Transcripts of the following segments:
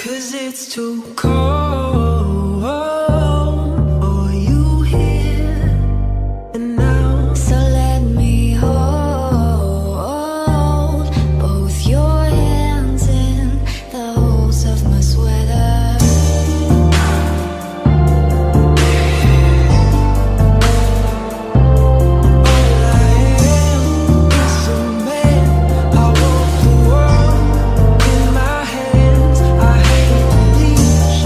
'Cause it's too cold for you here and now. So let me hold both your hands in the holes of my sweater. All I am is a man. I want the world in my hands. I hate the beach,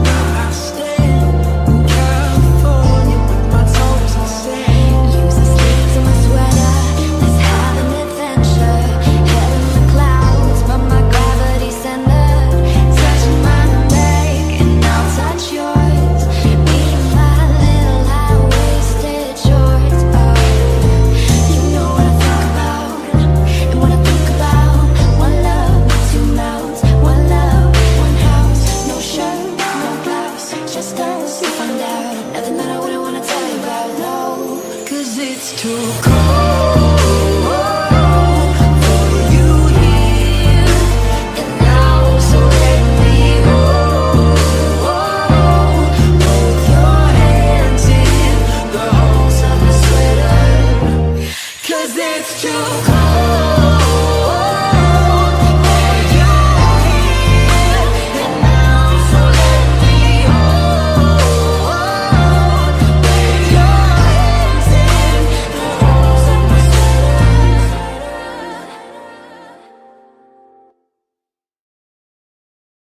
but I stand in California with my toes in sand. Use the sleeves of my sweater. Let's have an adventure. Head in the clouds, but my gravity centered. Touch mine and make, and I'll touch yours. Me and my little high-waisted shorts. Oh, you know what I think about, and what I think about. One love, two mouths. One love, one house. No shirt, no blouse, just us. You find out nothing that I wouldn't wanna tell you about. No. 'Cause it's too cold for you here And now, so let me hold both your hands in the holes of the sweater. 'Cause it's too cold.